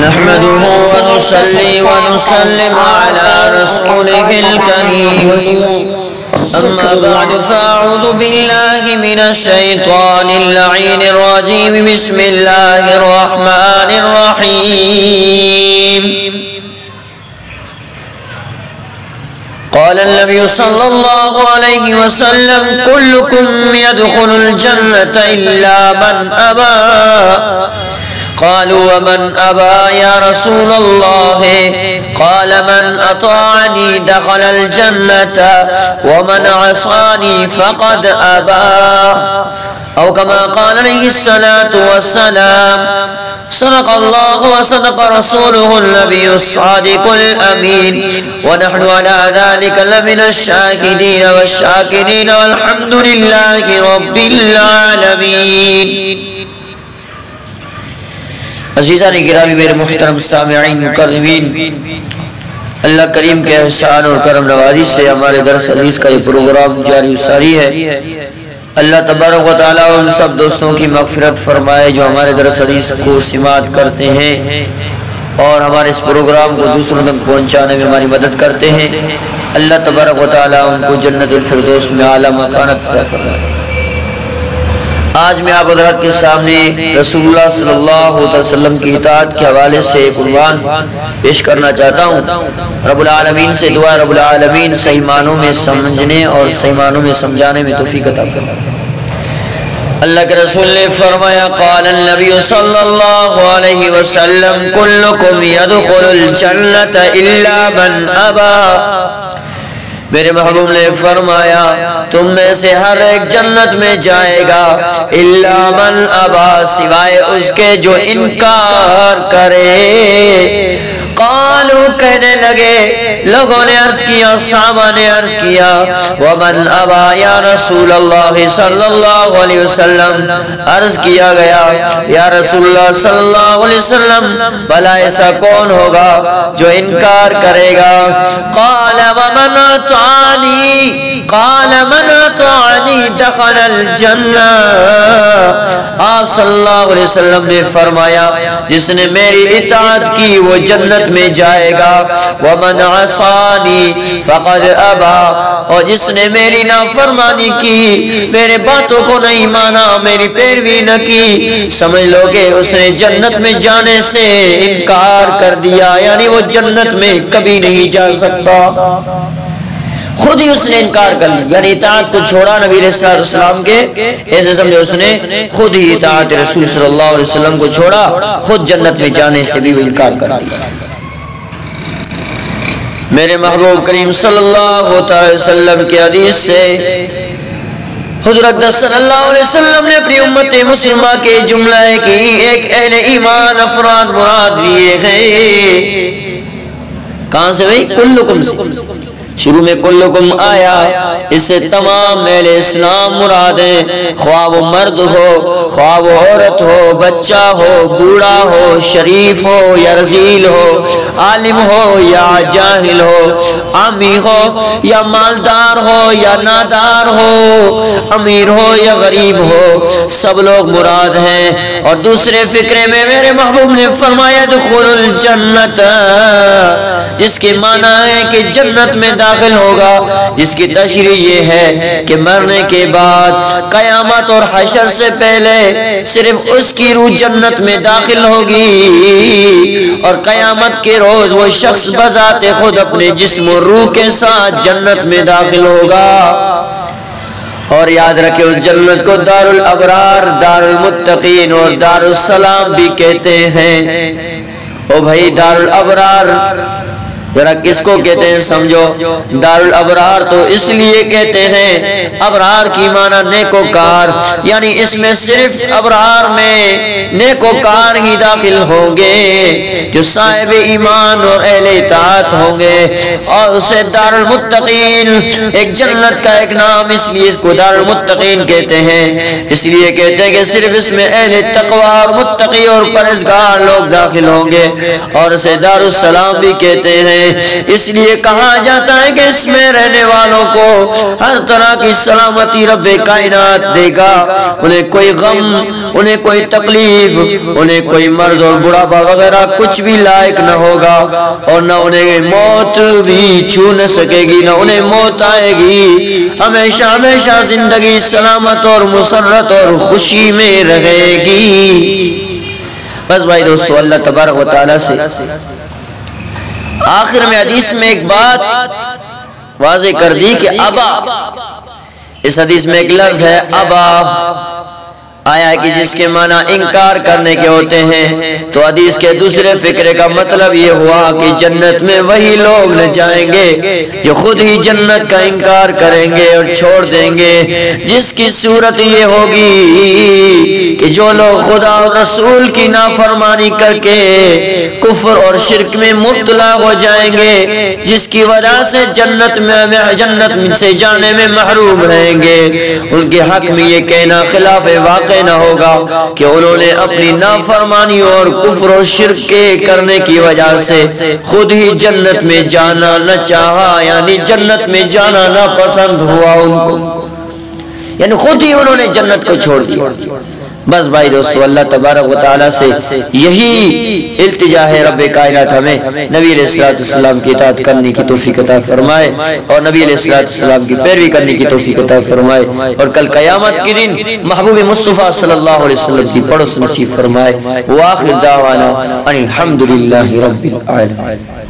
نحمده ونصلي ونسلم على رسوله الكريم أما بعد فأعوذ بالله من الشيطان اللعين الرجيم بسم الله الرحمن الرحيم قال النبي صلى الله عليه وسلم كلكم يدخل الجنة إلا من أبى قالوا ومن أبى يا رسول الله قال من أطاعني دخل الجنة ومن عصاني فقد أبى أو كما قال عليه الصلاة والسلام صدق الله وصدق رسوله النبي الصادق الأمين ونحن على ذلك لمن الشاهدين والشاكرين والحمد لله رب العالمين. عزیزان گرامی میرے محترم سامعین مکرمین، اللہ کریم کے احسان اور کرم نوازی سے ہمارے درس حدیث کا یہ پروگرام جاری ساری ہے. اللہ تبارک و تعالیٰ ان سب دوستوں کی مغفرت فرمائے جو ہمارے درس حدیث کو سماعت کرتے ہیں اور ہمارے اس پروگرام کو دوسروں تک پہنچانے میں ہماری مدد کرتے ہیں. اللہ تبارک و تعالیٰ ان کو جنت الفردوس میں اعلیٰ مکانت عطا فرمائے. آج میں آپ حضرات کے سامنے رسول اللہ صلی اللہ علیہ وسلم کی اطاعت کے حوالے سے ایک عنوان پیش کرنا چاہتا ہوں. رب العالمین سے دعا رب العالمین صحیح معنوں میں سمجھنے اور صحیح معنوں میں سمجھانے میں توفیق عطا فرمائے. اللہ کے رسول نے فرمایا قال النبی صلی اللہ علیہ وسلم کلکم یدخل الجنة الا من ابا. میرے محبوب نے فرمایا تم میں سے ہر ایک جنت میں جائے گا الا من ابا، سوائے اس کے جو انکار کرے. قالوا کہنے لگے، لوگوں نے عرض کیا، صحابہ نے عرض کیا ومن ابا یا رسول اللہ صلی اللہ علیہ وسلم. عرض کیا گیا یا رسول اللہ صلی اللہ علیہ وسلم بھلا ایسا کون ہوگا جو انکار کرے گا؟ قال ومن اطاعنی، قال من اطاعنی دخل الجنہ. آپ صلی اللہ علیہ وسلم نے فرمایا جس نے میری اطاعت کی وہ جنت میں جائے گا. ومن عصانی فقد ابا، اور جس نے میری نافرمانی کی، میرے باتوں کو نہیں مانا، میری پیروی نہ کی، سمجھ لو کہ اس نے جنت میں جانے سے انکار کر دیا، یعنی وہ جنت میں کبھی نہیں جا سکتا. خود ہی اس نے انکار کر لی، یعنی اطاعت کو چھوڑا نبی علیہ السلام کے، ایسے سمجھے اس نے خود ہی اطاعت رسول صلی اللہ علیہ وسلم کو چھوڑا، خود جنت میں جانے سے بھی وہ انکار کر دیا. میرے محبوب کریم صلی اللہ علیہ وسلم کی حدیث سے حضرت صلی اللہ علیہ وسلم نے اپنی امت مسلمہ کے جملہ کی ایک اہل ایمان افراد مراد لیے ہیں. کہاں سے بھئی؟ کلکم سے. شروع میں کلکم آیا، اس سے تمام اہل اسلام مراد ہیں، خواہ وہ مرد ہو، خواہ وہ عورت ہو، بچہ ہو، بوڑھا ہو، شریف ہو یا رذیل ہو، عالم ہو یا جاہل ہو، عامی ہو یا مالدار ہو یا نادار ہو، امیر ہو یا غریب ہو، سب لوگ مراد ہیں. اور دوسرے فقرے میں میرے محبوب نے فرمایا دخول الجنت، جس کے معنی ہے کہ جنت میں داخل ہوگا، جس کی تشریح یہ ہے کہ مرنے کے بعد قیامت اور حشر سے پہلے صرف اس کی روح جنت میں داخل ہوگی، اور قیامت کے روز وہ شخص بذات خود اپنے جسم و روح کے ساتھ جنت میں داخل ہوگا. اور یاد رکھیں اس جنت کو دار الابرار، دار المتقین اور دار السلام بھی کہتے ہیں. او بھائی دار الابرار ذرا کس کو کہتے ہیں سمجھو. دار الابرار تو اس لیے کہتے ہیں، ابرار کی معنی نیکوکار، یعنی اس میں صرف ابرار میں نیکوکار ہی داخل ہوں گے جو صاحب ایمان اور اہل اطاعت ہوں گے. اور اسے دار المتقین، ایک جنت کا ایک نام، اس لیے اس کو دار المتقین کہتے ہیں، اس لیے کہتے ہیں کہ صرف اس میں اہل تقوی اور متقی اور پرہیزگار لوگ داخل ہوں گے. اور اسے دار السلام بھی کہتے ہیں ہیں، اس لیے کہا جاتا ہے کہ اس میں رہنے والوں کو ہر طرح کی سلامتی رب کائنات دے گا، انہیں کوئی غم، انہیں کوئی تکلیف، انہیں کوئی مرض اور بڑھاپا وغیرہ کچھ بھی لائق نہ ہوگا، اور نہ انہیں موت بھی چھو نہ سکے گی، نہ انہیں موت آئے گی، ہمیشہ ہمیشہ زندگی سلامت اور مسرت اور خوشی میں رہے گی۔ بس بھائی دوستو، اللہ تبارک و تعالی سے آخر میں حدیث میں ایک بات واضح کر دی کہ ابا، اس حدیث میں ایک لفظ ہے ابا، آیا ہے کہ جس کے معنی انکار کرنے کے ہوتے ہیں، تو حدیث کے دوسرے فقرے کا مطلب یہ ہوا کہ جنت میں وہی لوگ نہ جائیں گے جو خود ہی جنت کا انکار کریں گے اور چھوڑ دیں گے، جس کی صورت یہ ہوگی کہ جو لوگ خدا اور رسول کی نافرمانی کر کے کفر اور شرک میں مبتلا ہو جائیں گے، جس کی وجہ سے جنت سے جانے میں محروم رہیں گے، ان کے حق میں یہ کہنا خلاف واقع نہ ہوگا کہ انہوں نے اپنی نافرمانی اور کفر و شرک کے کرنے کی وجہ سے خود ہی جنت میں جانا نہ چاہا، یعنی جنت میں جانا نہ پسند ہوا ان کو، یعنی خود ہی انہوں نے جنت کو چھوڑ دیا۔ بس بھائی دوستو، اللہ تبارک و تعالی سے یہی التجا ہے رب کائنات ہمیں نبی علیہ السلام کی اطاعت کرنے کی توفیق عطا فرمائے، اور نبی علیہ السلام کی پیروی کرنے کی توفیق عطا فرمائے، اور کل قیامت کے دن محبوب مصطفیٰ صلی اللہ علیہ وسلم کی پڑوس نصیب فرمائے۔ وآخر دعوانا ان الحمدللہ رب العالمین۔